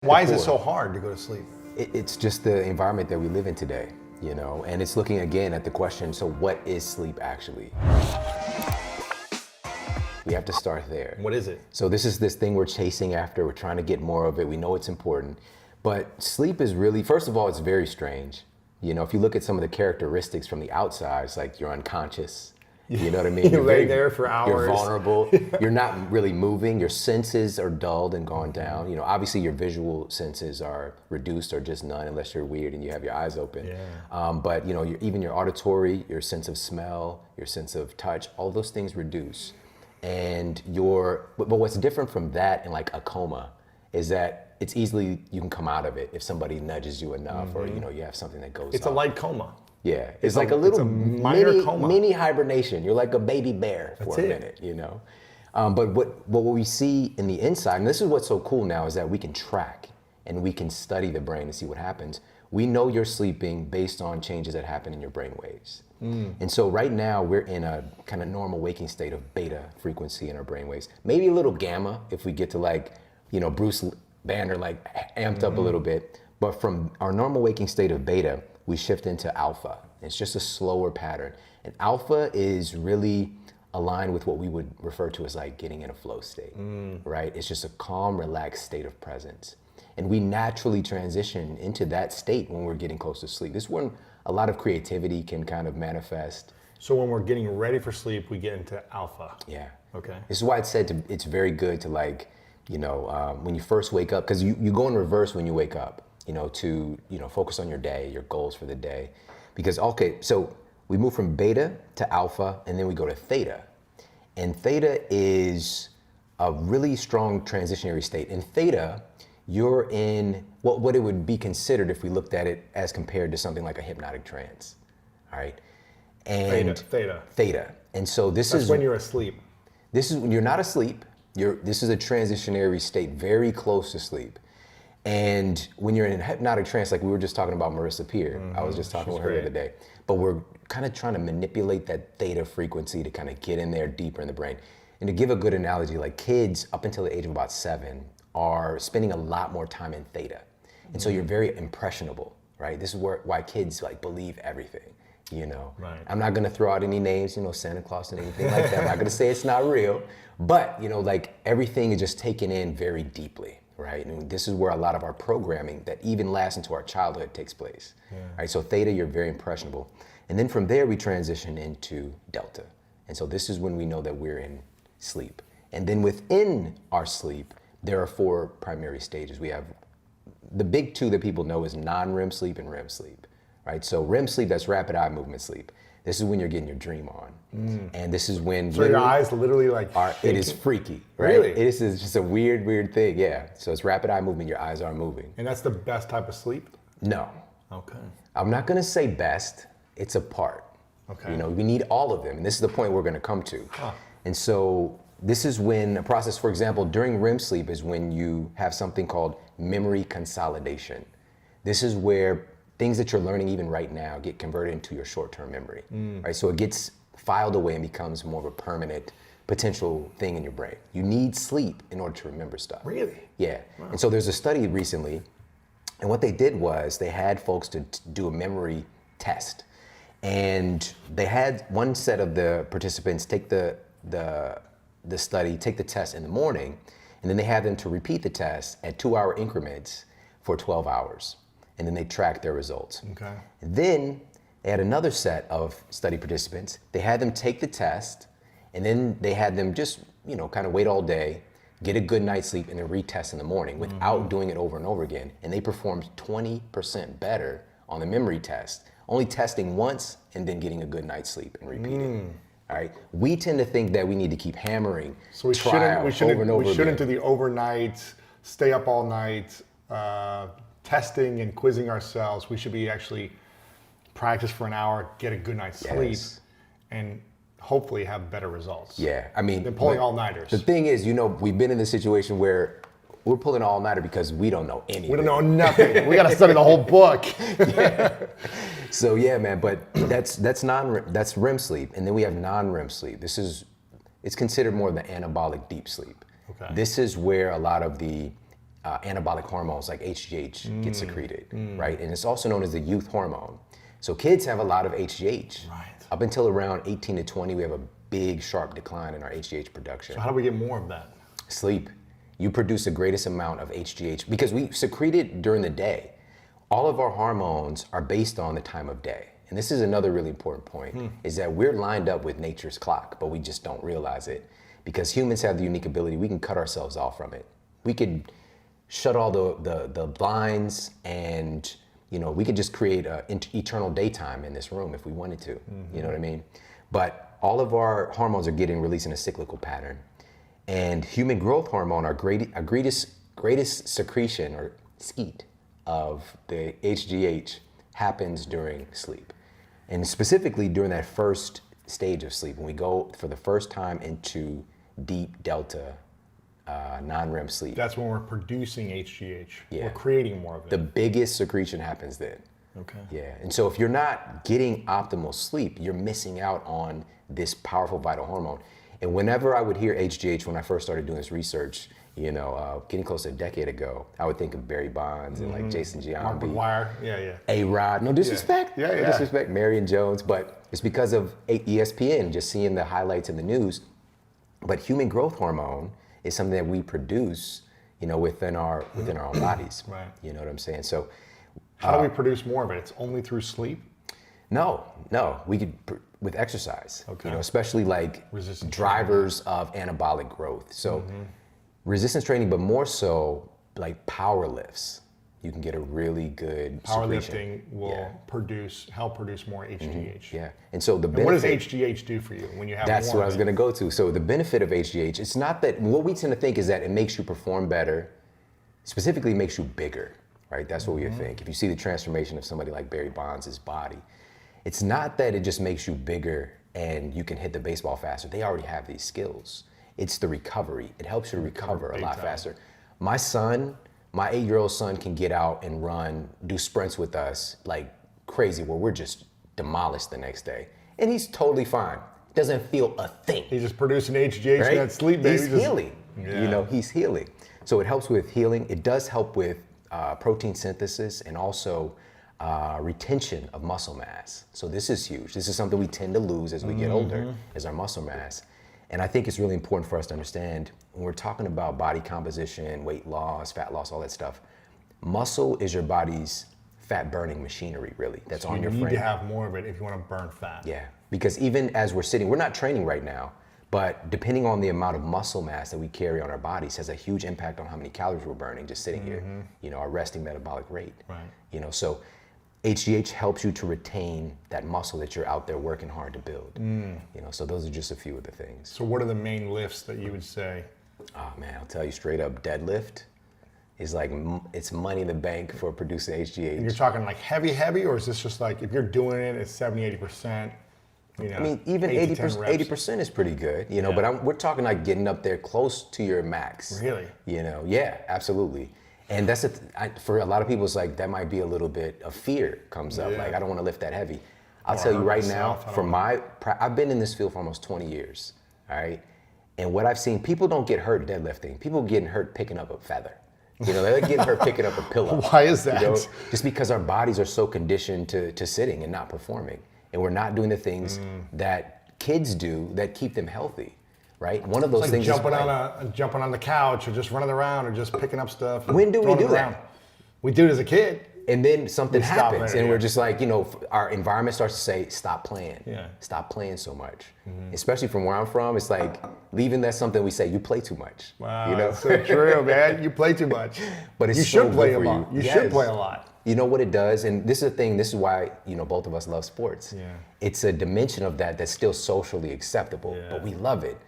Why is it so hard to go to sleep? It's just the environment that we live in today, you know, and it's looking again at the question, so what is sleep actually? We have to start there. What is it? So this is this thing we're chasing after, we're trying to get more of it, we know it's important, but sleep is really, first of all, it's very strange. You know, if you look at some of the characteristics from the outside, it's like you're unconscious. You know what I mean? You lay there for hours. You're vulnerable. You're not really moving. Your senses are dulled and gone down. You know, obviously your visual senses are reduced or just none unless you're weird and you have your eyes open. Yeah. But you know, even your auditory, your sense of smell, your sense of touch, all those things reduce. And but what's different from that and like a coma is that it's easily, you can come out of it if somebody nudges you enough or, you know, you have something that goes It's off. a light coma. Yeah, it's like a little minor coma. mini hibernation. You're like a baby bear for a minute, you know? But what we see in the inside, and this is what's so cool now, is that we can track and we can study the brain to see what happens. We know you're sleeping based on changes that happen in your brain waves. And so right now we're in a kind of normal waking state of beta frequency in our brain waves. Maybe a little gamma if we get to like, you know, Bruce Banner like amped up a little bit. But from our normal waking state of beta, we shift into alpha. It's just a slower pattern. And alpha is really aligned with what we would refer to as like getting in a flow state, right? It's just a calm, relaxed state of presence. And we naturally transition into that state when we're getting close to sleep. This is when a lot of creativity can kind of manifest. So when we're getting ready for sleep, we get into alpha. Yeah. Okay. This is why it's said it's very good to like, you know, when you first wake up, because you go in reverse when you wake up. You know, to, you know, focus on your day, your goals for the day. Because, okay, so we move from beta to alpha and then we go to theta. And theta is a really strong transitionary state. In theta, you're in what it would be considered if we looked at it as compared to something like a hypnotic trance, all right? And Theta. And so That's when you're asleep. This is when you're not asleep. This is a transitionary state, very close to sleep. And when you're in a hypnotic trance, like we were just talking about Marissa Peer, I was just talking with her the other day, but we're kind of trying to manipulate that theta frequency to kind of get in there deeper in the brain. And to give a good analogy, like kids up until the age of about 7 are spending a lot more time in theta. And so you're very impressionable, right? This is why kids like believe everything, you know? Right. I'm not gonna throw out any names, you know, Santa Claus and anything like that. I'm not gonna say it's not real, but you know, like everything is just taken in very deeply. Right, and this is where a lot of our programming that even lasts into our childhood takes place. Yeah. Right, so theta, you're very impressionable. And then from there, we transition into delta. And so this is when we know that we're in sleep. And then within our sleep, there are 4 primary stages. We have the big 2 that people know is non-REM sleep and REM sleep. Right, so REM sleep, that's rapid eye movement sleep. This is when you're getting your dream on. And this is when so your eyes literally like it is freaky, right? Really? It is just a weird thing, yeah. So it's rapid eye movement, your eyes are moving. And that's the best type of sleep? No. Okay. I'm not gonna say best, it's a part. Okay. You know, we need all of them, and this is the point we're gonna come to. Huh. And so this is when a process, for example, during REM sleep is when you have something called memory consolidation. This is where things that you're learning even right now get converted into your short-term memory, right? So it gets filed away and becomes more of a permanent potential thing in your brain. You need sleep in order to remember stuff. Really? Yeah. Wow. And so there's a study recently, and what they did was they had folks to do a memory test. And they had one set of the participants take the study, take the test in the morning, and then they had them to repeat the test at 2-hour increments for 12 hours. And then they tracked their results. Okay. Then they had another set of study participants. They had them take the test, and then they had them just, you know, kind of wait all day, get a good night's sleep, and then retest in the morning without doing it over and over again. And they performed 20% better on the memory test, only testing once and then getting a good night's sleep and repeating. All right. We tend to think that we need to keep hammering. So we shouldn't do the overnight, stay up all night, testing and quizzing ourselves. We should be actually practice for an hour, get a good night's sleep, and hopefully have better results. Yeah, I mean, than pulling all-nighters. The thing is, you know, we've been in this situation where we're pulling all-nighter because we don't know anything. We don't know nothing. We got to study the whole book. Yeah. So yeah, man, but that's REM sleep, and then we have non-REM sleep. It's considered more the anabolic deep sleep. Okay. This is where a lot of the anabolic hormones like HGH get secreted, right? And it's also known as the youth hormone. So kids have a lot of HGH. Right. Up until around 18 to 20, we have a big, sharp decline in our HGH production. So how do we get more of that? Sleep. You produce the greatest amount of HGH because we secrete it during the day. All of our hormones are based on the time of day. And this is another really important point, is that we're lined up with nature's clock, but we just don't realize it. Because humans have the unique ability, we can cut ourselves off from it. We could shut all the blinds and we could just create an eternal daytime in this room if we wanted to, you know what I mean? But all of our hormones are getting released in a cyclical pattern. And human growth hormone, our greatest secretion or skeet of the HGH happens during sleep. And specifically during that first stage of sleep, when we go for the first time into deep delta non-REM sleep. That's when we're producing HGH. Yeah. We're creating more of it. The biggest secretion happens then. Okay. Yeah, and so if you're not getting optimal sleep, you're missing out on this powerful vital hormone. And whenever I would hear HGH, when I first started doing this research, getting close to a decade ago, I would think of Barry Bonds and like Jason Mark Giambi, McGuire. Yeah. A-Rod, no disrespect, Yeah. no disrespect, Marion Jones, but it's because of ESPN, just seeing the highlights in the news. But human growth hormone is something that we produce, within our own bodies. Right. You know what I'm saying? So how do we produce more of it? It's only through sleep? no, we could with exercise. Okay. Especially like Resistance drivers of anabolic growth. So resistance training, but more so like power lifts. You can get a really good secretion. Powerlifting will help produce more HGH. Yeah, and so the benefit. And what does HGH do for you when you have That's more what of I was it? going to go to. So the benefit of HGH, it's not that, what we tend to think is that it makes you perform better, specifically makes you bigger, right? That's what we would think. If you see the transformation of somebody like Barry Bonds' body, it's not that it just makes you bigger and you can hit the baseball faster. They already have these skills. It's the recovery. It helps you to recover a lot faster. My 8-year-old son can get out and run, do sprints with us like crazy, where we're just demolished the next day. And he's totally fine. Doesn't feel a thing. He's just producing HGH Right? in that sleep, baby. He's healing. Yeah. He's healing. So it helps with healing. It does help with protein synthesis and also retention of muscle mass. So this is huge. This is something we tend to lose as we get older, is our muscle mass. And I think it's really important for us to understand when we're talking about body composition, weight loss, fat loss, all that stuff, muscle is your body's fat burning machinery, really, that's on your frame. You need to have more of it if you want to burn fat. Yeah, because even as we're sitting, we're not training right now, but depending on the amount of muscle mass that we carry on our bodies has a huge impact on how many calories we're burning just sitting here, our resting metabolic rate. Right. So HGH helps you to retain that muscle that you're out there working hard to build. So those are just a few of the things. So what are the main lifts that you would say? Oh man, I'll tell you straight up, deadlift is like, it's money in the bank for producing HGH. And you're talking like heavy, or is this just like, if you're doing it, it's 70-80%? I mean, even 80% is pretty good, but we're talking like getting up there close to your max. Really? Yeah, absolutely. And that's for a lot of people, it's like that might be a little bit of fear comes up. Like, I don't want to lift that heavy. I'll tell you right now, I've been in this field for almost 20 years, all right? And what I've seen, people don't get hurt deadlifting. People getting hurt picking up a feather. They're getting hurt picking up a pillow. Why is that? Just because our bodies are so conditioned to sitting and not performing. And we're not doing the things that kids do that keep them healthy. Right? One of those things jumping on the couch, or just running around, or just picking up stuff. When do we do that? We do it as a kid. And then something happens, and yeah. we're just like, our environment starts to say, stop playing. Yeah. Stop playing so much. Especially from where I'm from, it's like, leaving, that's something we say, you play too much. Wow, that's so true, man. You play too much. But you should play a lot. You should play a lot. You know what it does, and this is the thing, this is why, both of us love sports. Yeah. It's a dimension of that that's still socially acceptable, but we love it.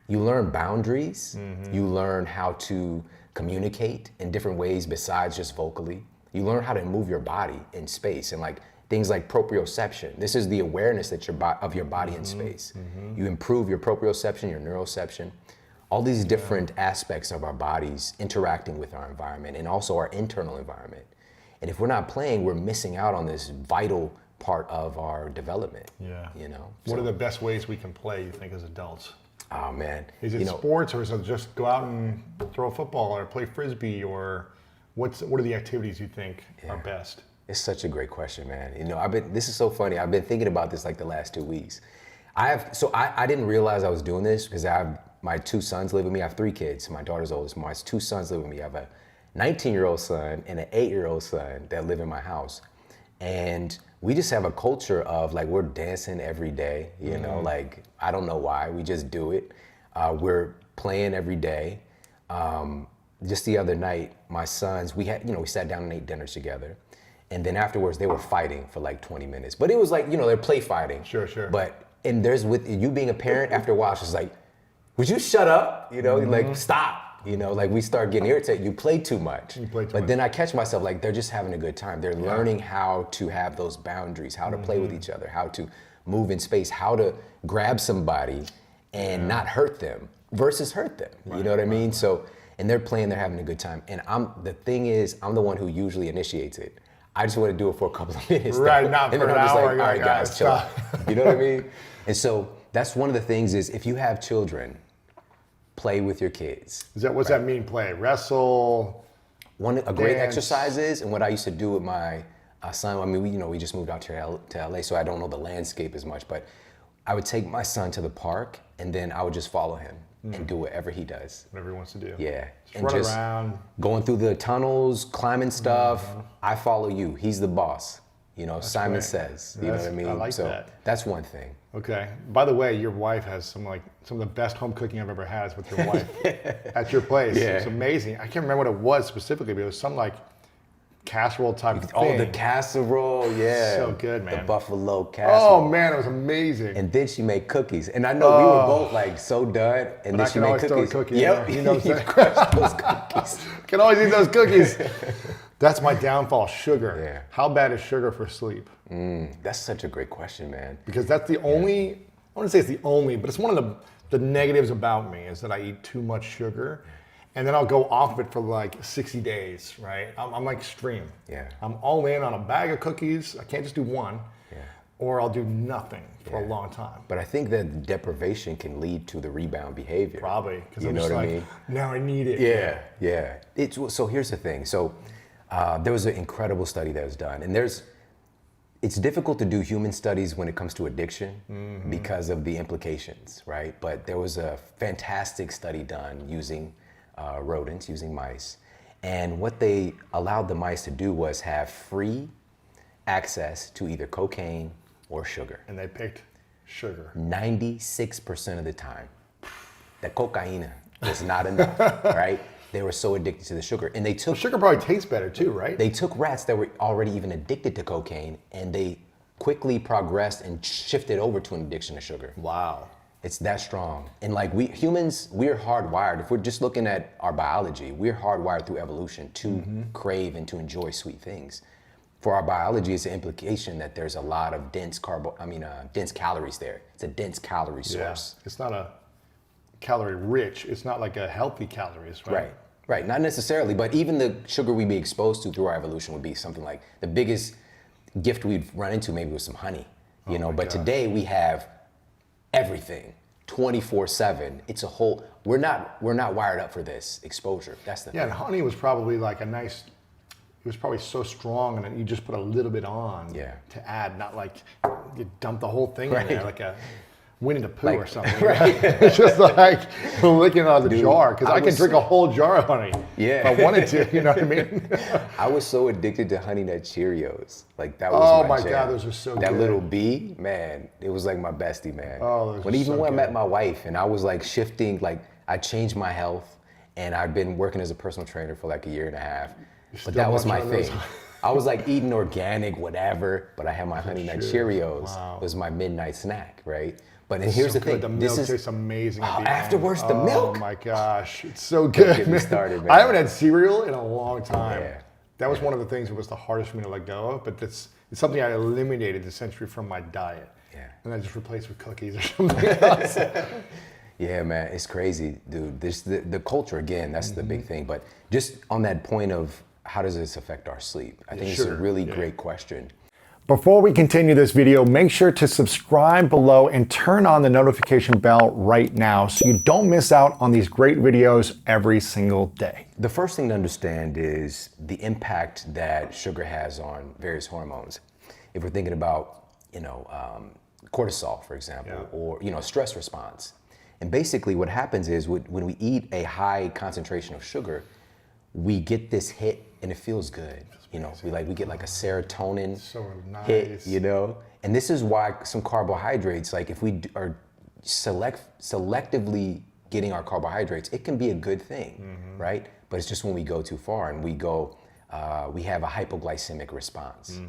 You learn boundaries, you learn how to communicate in different ways besides just vocally. You learn how to move your body in space, and like things like proprioception. This is the awareness that of your body in space. You improve your proprioception, your neuroception, all these different aspects of our bodies interacting with our environment and also our internal environment. And if we're not playing, we're missing out on this vital part of our development. Yeah. So, what are the best ways we can play, you think, as adults? Oh man. Is it sports, or is it just go out and throw a football or play frisbee, or what are the activities you think are best? It's such a great question, man. This is so funny. I've been thinking about this like the last 2 weeks. I didn't realize I was doing this because my 2 sons live with me. I have 3 kids. My daughter's oldest. My 2 sons live with me. I have a 19-year-old son and an 8-year-old son that live in my house. And we just have a culture of like, we're dancing every day, you know, like, I don't know why, we just do it. We're playing every day. Just the other night, my sons, we sat down and ate dinner together. And then afterwards they were fighting for like 20 minutes. But it was like, they're play fighting. Sure. And there's, with you being a parent, after a while, it's just like, would you shut up? Like, stop. Like we start getting irritated. You play too much. But then I catch myself like, they're just having a good time. They're learning how to have those boundaries, how to play with each other, how to move in space, how to grab somebody and not hurt them versus hurt them. You know what I mean? So, and they're playing, they're having a good time. And the thing is, I'm the one who usually initiates it. I just want to do it for a couple of minutes. Right, not for an hour. Like, all right, guys, chill out. You know what I mean? And so that's one of the things is, if you have children, play with your kids. What's that mean, play? Wrestle? A great exercise is, and what I used to do with my son, I mean, we just moved out here to LA, so I don't know the landscape as much, but I would take my son to the park, and then I would just follow him and do whatever he does. Whatever he wants to do. Yeah. Just run around. Going through the tunnels, climbing stuff. I follow you. He's the boss. Simon says. You know what I mean? I like that. That's one thing. Okay. By the way, your wife has some of the best home cooking I've ever had with your wife at your place. Yeah. It's amazing. I can't remember what it was specifically, but it was some like casserole type thing. Oh, the casserole, yeah. So good, man. The buffalo casserole. Oh man, it was amazing. And then she made cookies. And I know we were both like so done. And then she made cookies. Throw a cookie yep. You know what I'm crush those cookies. Can always eat those cookies. That's my downfall, sugar. Yeah. How bad is sugar for sleep? That's such a great question, man. Because that's the only, I wouldn't say it's the only, but it's one of the negatives about me is that I eat too much sugar. And then I'll go off of it for like 60 days, right? I'm like extreme. Yeah. I'm all in on a bag of cookies. I can't just do one. Yeah. Or I'll do nothing for a long time. But I think that deprivation can lead to the rebound behavior. Probably. Because you I'm know just what like, I mean? now I need it. Yeah. So here's the thing. So there was an incredible study that was done. And it's difficult to do human studies when it comes to addiction because of the implications, right? But there was a fantastic study done using rodents, using mice. And what they allowed the mice to do was have free access to either cocaine or sugar. And they picked sugar. 96% of the time, the cocaine was not enough, right? They were so addicted to the sugar. And they took... sugar probably tastes better too, right? They took rats that were already even addicted to cocaine, and they quickly progressed and shifted over to an addiction to sugar. Wow. It's that strong. And like we humans, we're hardwired. If we're just looking at our biology, we're hardwired through evolution to crave and to enjoy sweet things. For our biology, it's an implication that there's a lot of dense calories there. It's a dense calorie source. Yeah. It's not a calorie rich. It's not like a healthy calories, right? Right. Not necessarily, but even the sugar we'd be exposed to through our evolution would be something like the biggest gift we'd run into maybe was some honey, you know. But today we have everything 24/7. It's a whole, we're not wired up for this exposure. That's the thing. And honey was probably like a nice, it was probably so strong, and then you just put a little bit on to add, not like you dump the whole thing in there like a Winnie the Pooh or something. Right. It's just like licking out of the jar, because I can drink a whole jar of honey if I wanted to, you know what I mean? I was so addicted to Honey Nut Cheerios. Like that was my jam. God, those are so good. That little bee, man, it was like my bestie, man. Oh, those when I met my wife and I was like shifting, like I changed my health, and I've been working as a personal trainer for like a year and a half. But that was my thing. I was like eating organic, whatever, but I had my Honey Nut Cheerios. Wow. It was my midnight snack, right? But and here's the thing. The milk tastes amazing. Afterwards, the milk. Oh my gosh, it's so good. Get me started, man. I haven't had cereal in a long time. Yeah. That was one of the things that was the hardest for me to let go of. But it's something I eliminated essentially from my diet. Yeah. And I just replaced with cookies or something else. Yeah, man, it's crazy, dude. This the culture again. That's the big thing. But just on that point of how does this affect our sleep? I think it's a really great question. Before we continue this video, make sure to subscribe below and turn on the notification bell right now so you don't miss out on these great videos every single day. The first thing to understand is the impact that sugar has on various hormones. If we're thinking about, cortisol, for example, or, stress response. And basically what happens is when we eat a high concentration of sugar, we get this hit and it feels good. We get like a serotonin hit, and this is why some carbohydrates, like if we are selectively getting our carbohydrates, it can be a good thing, right? But it's just when we go too far and we have a hypoglycemic response,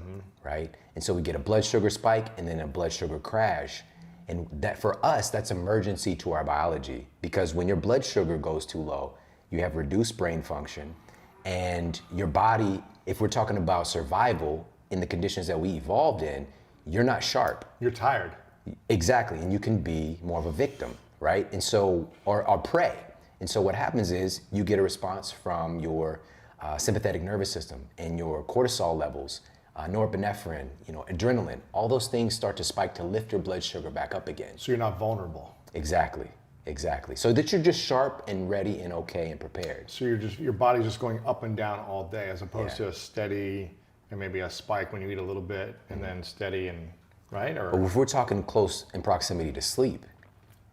right? And so we get a blood sugar spike and then a blood sugar crash. And that for us, that's emergency to our biology, because when your blood sugar goes too low, you have reduced brain function, and your body, if we're talking about survival in the conditions that we evolved in, you're not sharp. You're tired. Exactly, and you can be more of a victim, right? And so, or prey. And so what happens is you get a response from your sympathetic nervous system and your cortisol levels, norepinephrine, adrenaline, all those things start to spike to lift your blood sugar back up again. So you're not vulnerable. Exactly. So that you're just sharp and ready and okay and prepared. So your body's just going up and down all day, as opposed to a steady and maybe a spike when you eat a little bit and then steady and right? Or but if we're talking close in proximity to sleep,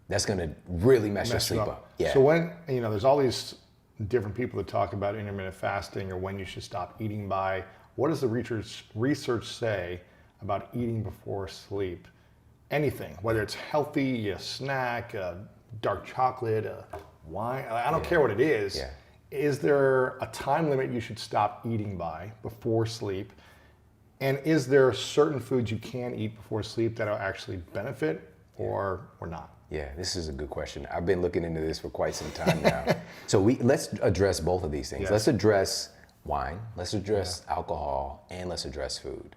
that's gonna really mess your sleep up. Yeah. So when there's all these different people that talk about intermittent fasting or when you should stop eating by. What does the research say about eating before sleep? Anything, whether it's healthy, a snack, a dark chocolate, a wine, I don't care what it is. Yeah. Is there a time limit you should stop eating by before sleep? And is there certain foods you can eat before sleep that will actually benefit or not? Yeah, this is a good question. I've been looking into this for quite some time now. So let's address both of these things. Yes. Let's address wine, let's address alcohol, and let's address food.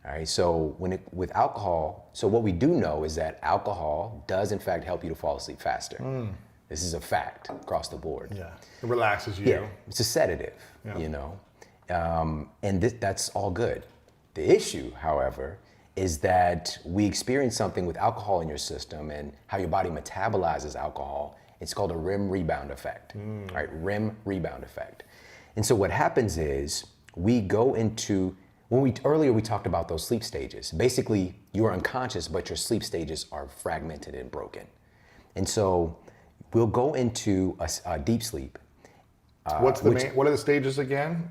All right, so with alcohol, so what we do know is that alcohol does in fact help you to fall asleep faster. This is a fact across the board. Yeah, it relaxes you. Yeah, it's a sedative, and that's all good. The issue, however, is that we experience something with alcohol in your system and how your body metabolizes alcohol. It's called a REM rebound effect, right? REM rebound effect. And so what happens is we go into, earlier we talked about those sleep stages. Basically, you are unconscious, but your sleep stages are fragmented and broken. And so we'll go into a deep sleep. What are the stages again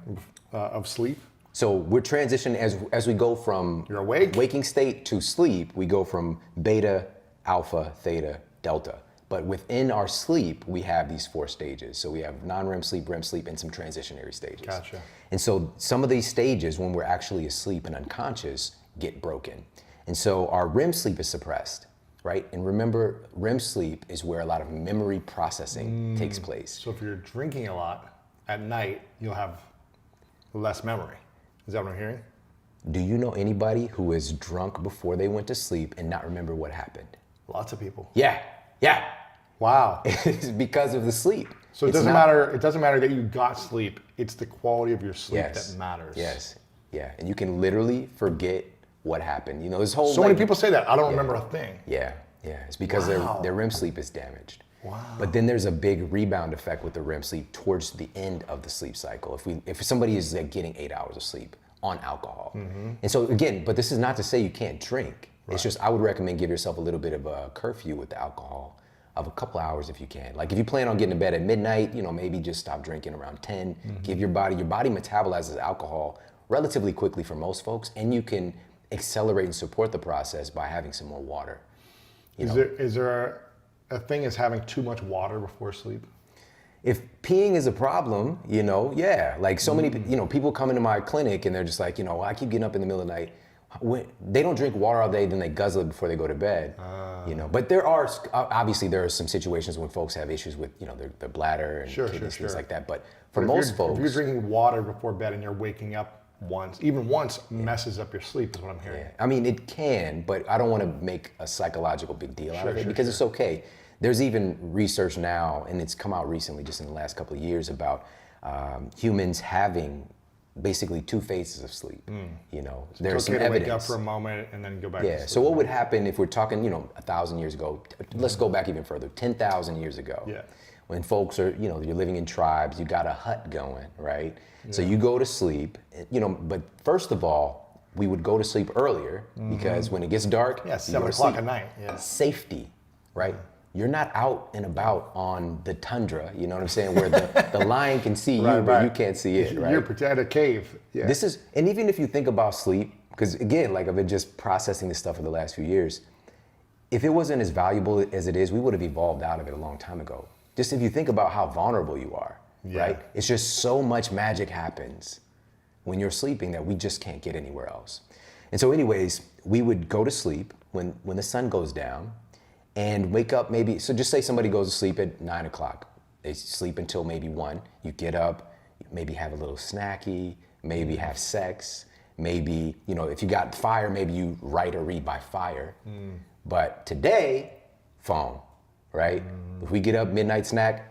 of sleep? So we're transitioning as we go from You're awake? waking state to sleep, we go from beta, alpha, theta, delta. But within our sleep, we have these 4 stages. So we have non-REM sleep, REM sleep, and some transitionary stages. Gotcha. And so some of these stages, when we're actually asleep and unconscious, get broken. And so our REM sleep is suppressed, right? And remember, REM sleep is where a lot of memory processing takes place. So if you're drinking a lot at night, you'll have less memory. Is that what I'm hearing? Do you know anybody who is drunk before they went to sleep and not remember what happened? Lots of people. Yeah. Wow. It's because of the sleep. So it doesn't matter. It doesn't matter that you got sleep. It's the quality of your sleep that matters. Yes. Yeah. And you can literally forget what happened. This whole. So many people say that. I don't remember a thing. Yeah. It's because their REM sleep is damaged. Wow. But then there's a big rebound effect with the REM sleep towards the end of the sleep cycle. If somebody is getting 8 hours of sleep on alcohol, and so again, but this is not to say you can't drink. Right. It's just I would recommend give yourself a little bit of a curfew with the alcohol of a couple hours if you can. Like if you plan on getting to bed at midnight, maybe just stop drinking around 10. Give your body metabolizes alcohol relatively quickly for most folks, and you can accelerate and support the process by having some more water. Is there a thing as having too much water before sleep? If peeing is a problem, like so many, people come into my clinic and they're just like, I keep getting up in the middle of the night. They don't drink water all day, then they guzzle it before they go to bed, But there are some situations when folks have issues with, their bladder and kidneys, things like that. But for most folks, if you're drinking water before bed and you're waking up once messes up your sleep is what I'm hearing. Yeah. I mean, it can, but I don't want to make a psychological big deal out of it because it's okay. There's even research now, and it's come out recently, just in the last couple of years, about humans having basically two phases of sleep. You know, It's there's some okay to evidence. wake up for a moment and then go back to Yeah. sleep. So what would happen if we're talking, you know, 1,000 years ago? Let's go back even further, 10,000 years ago. Yeah. When folks are, you know, you're living in tribes, you got a hut going, right? So you go to sleep, you know, but first of all, we would go to sleep earlier because when it gets dark, Yeah, you 7 go to o'clock sleep. at night. Yeah. Safety, right? You're not out and about on the tundra, you know what I'm saying, where the lion can see you, but you can't see it, right? You're protected a cave. Yeah. This is, and even if you think about sleep, because again, like I've been just processing this stuff for the last few years, if it wasn't as valuable as it is, we would have evolved out of it a long time ago. Just if you think about how vulnerable you are, right? It's just so much magic happens when you're sleeping that we just can't get anywhere else. And so anyways, we would go to sleep when the sun goes down and wake up maybe, so just say somebody goes to sleep at 9 o'clock. They sleep until maybe 1. You get up, maybe have a little snacky, maybe have sex, maybe, you know, if you got fire, maybe you write or read by fire. But today, phone, right? If we get up, midnight snack,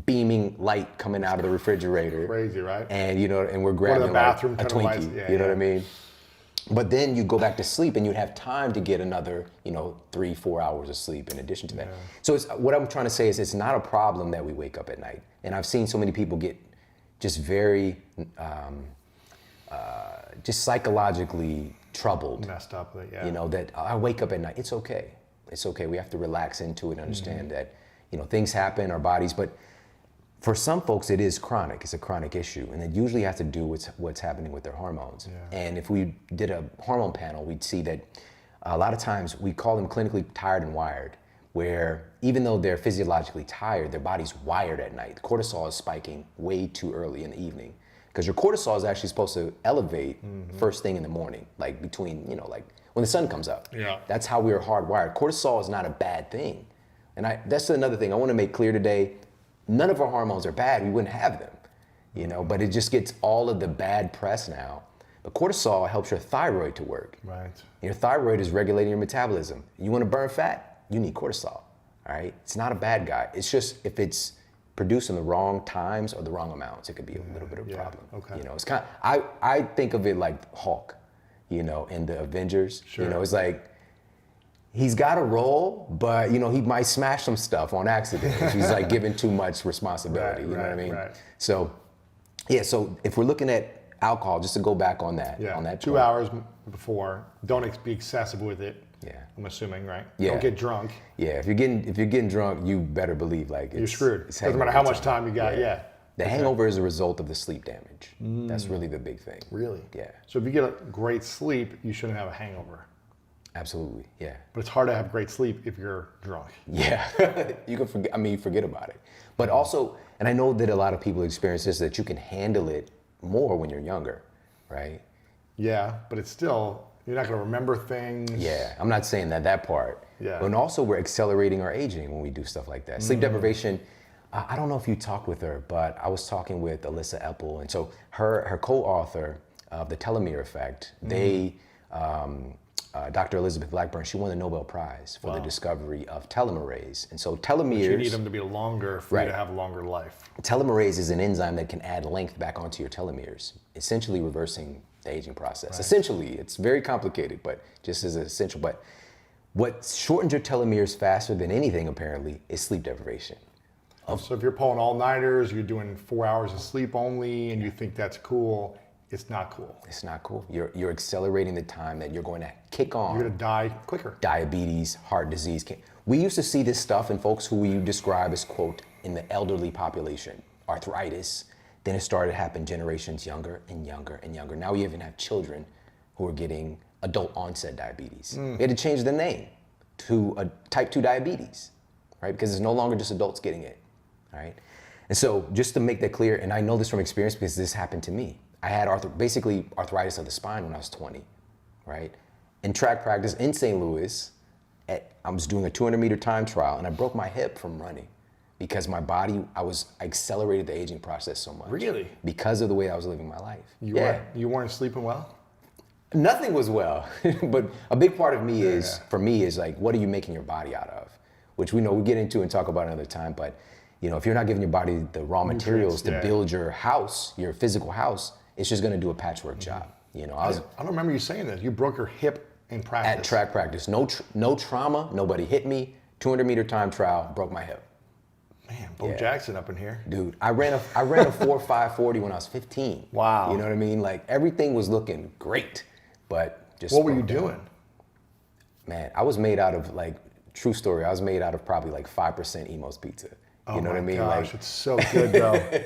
beaming light coming out of the refrigerator. Crazy, right? And, you know, and we're grabbing like bathroom, a Twinkie, you know what I mean? But then you go back to sleep and you'd have time to get another, you know, 3-4 hours of sleep in addition to that. So it's, what I'm trying to say is it's not a problem that we wake up at night. And I've seen so many people get just very, just psychologically troubled. Messed up, yeah. You know, that I wake up at night. It's okay. It's okay. We have to relax into it and understand that, you know, things happen, our bodies, but for some folks it is chronic. It's a chronic issue, and it usually has to do with what's happening with their hormones. And if we did a hormone panel, we'd see that a lot of times we call them clinically tired and wired, where even though they're physiologically tired, their body's wired at night. Cortisol is spiking way too early in the evening, because your cortisol is actually supposed to elevate first thing in the morning, like between, you know, like when the sun comes up. That's how we are hardwired. Cortisol is not a bad thing. And that's another thing I want to make clear today. None of our hormones are bad. We wouldn't have them, you know, but it just gets all of the bad press now. But cortisol helps your thyroid to work. Right. Your thyroid is regulating your metabolism. You want to burn fat, you need cortisol, all right? It's not a bad guy. It's just if it's produced in the wrong times or the wrong amounts, it could be a little bit of a problem. Okay. You know, it's kind of, I think of it like Hulk, you know, in the Avengers. You know, it's like, he's got a role, but, you know, he might smash some stuff on accident if he's like given too much responsibility, you know what I mean? So, yeah, so if we're looking at alcohol, just to go back on that, on that 2 hours before, don't be excessive with it. I'm assuming, right? Don't get drunk. If you're getting drunk, you better believe like you're screwed. Doesn't matter how much time you got. The hangover is a result of the sleep damage. That's really the big thing. Really? Yeah. So if you get a great sleep, you shouldn't have a hangover. Absolutely, yeah. But it's hard to have great sleep if you're drunk. Yeah, you can forget. I mean, you forget about it. But also, and I know that a lot of people experience this, that you can handle it more when you're younger, right? Yeah, but it's still, you're not going to remember things. Yeah, I'm not saying that part. Yeah. And also, we're accelerating our aging when we do stuff like that. Sleep deprivation. I don't know if you talked with her, but I was talking with Alyssa Epple, and so her co-author of the telomere effect. They. Dr. Elizabeth Blackburn, she won the Nobel Prize for the discovery of telomerase. And so telomeres... But you need them to be longer for you to have a longer life. Telomerase is an enzyme that can add length back onto your telomeres, essentially reversing the aging process. Essentially, it's very complicated, but just as essential. But what shortens your telomeres faster than anything, apparently, is sleep deprivation. So if you're pulling all-nighters, you're doing 4 hours of sleep only, and you think that's cool, it's not cool. It's not cool. You're accelerating the time that you're going to kick on. You're going to die quicker. Diabetes, heart disease. We used to see this stuff in folks who we describe as, quote, in the elderly population. Arthritis. Then it started to happen generations younger and younger and younger. Now we even have children who are getting adult onset diabetes. We had to change the name to a type 2 diabetes, right? Because it's no longer just adults getting it, right? And so just to make that clear, and I know this from experience because this happened to me. I had basically arthritis of the spine when I was 20, right? In track practice in St. Louis, I was doing a 200-meter time trial, and I broke my hip from running because my body, I accelerated the aging process so much. Really? Because of the way I was living my life. You weren't sleeping well? Nothing was well, but a big part of me for me is like, what are you making your body out of? Which we know we get into and talk about another time, but you know, if you're not giving your body the raw materials to build your house, your physical house, it's just gonna do a patchwork job. You know, I don't remember you saying this. You broke your hip in practice. at track practice, no trauma, nobody hit me, 200-meter time trial, broke my hip. Man, Bo Jackson up in here. Dude, I ran a 4.540 when I was 15. Wow. You know what I mean? Like everything was looking great, but just What were you broke down. doing? Man, I was made out of, like, true story, I was made out of probably like 5% Emo's pizza. You know what I mean? Gosh, Like, it's so good though.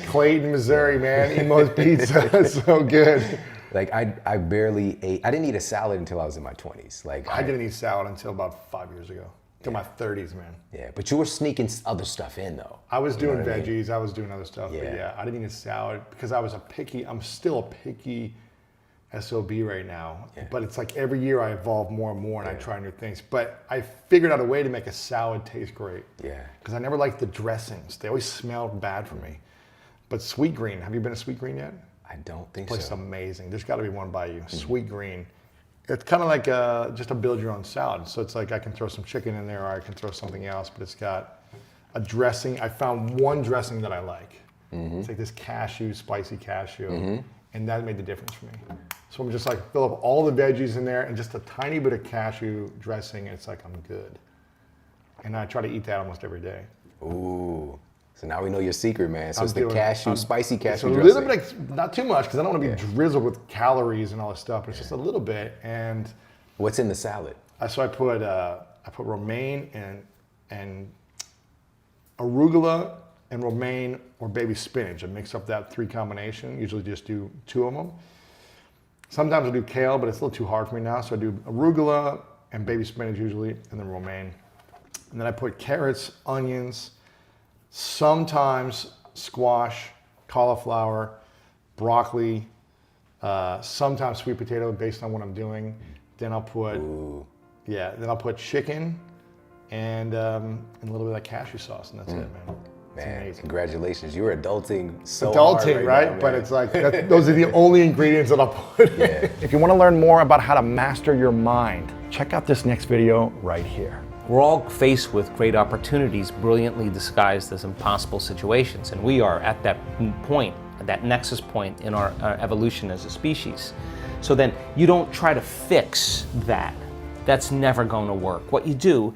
Clayton, Missouri, man. Emo's Pizza is so good. like I barely ate, I didn't eat a salad until I was in my 20s. Like I didn't eat salad until about 5 years ago. Till my 30s, man. Yeah, but you were sneaking other stuff in though. I was doing what I mean? veggies. I was doing other stuff. But Yeah. yeah, I didn't eat a salad because I'm still a picky SOB right now. Yeah. But it's like every year I evolve more and more and I try new things. But I figured out a way to make a salad taste great. Yeah. Because I never liked the dressings. They always smelled bad for me. But Sweet Green, have you been to Sweet Green yet? I don't think Place is so. amazing. There's got to be one by you. Sweet Green. It's kind of like just a build your own salad. So it's like I can throw some chicken in there or I can throw something else, but it's got a dressing. I found one dressing that I like. It's like this cashew, spicy cashew, and that made the difference for me. So I'm just like fill up all the veggies in there and just a tiny bit of cashew dressing, and it's like I'm good. And I try to eat that almost every day. Ooh. So now we know your secret, man. So I'm it's the doing- cashew, I'm- spicy It's cashew a dressing. little bit, not too much, because I don't want to be drizzled with calories and all this stuff. But it's just a little bit, and What's in the salad? so I put romaine and arugula and romaine or baby spinach. I mix up that 3 combination. Usually just do 2 of them. Sometimes I do kale, but it's a little too hard for me now. So I do arugula and baby spinach usually, and then romaine. And then I put carrots, onions, sometimes squash, cauliflower, broccoli, sometimes sweet potato based on what I'm doing. Then I'll put, then I'll put chicken and a little bit of that cashew sauce, and that's it, man. It's Man, amazing. congratulations. You were adulting so hard Adulting, right? right? now, But man. it's like, those are the only ingredients that I'll put in. If you want to learn more about how to master your mind, check out this next video right here. We're all faced with great opportunities brilliantly disguised as impossible situations, and we are at that point, at that nexus point in our evolution as a species. So then you don't try to fix that. That's never going to work. What you do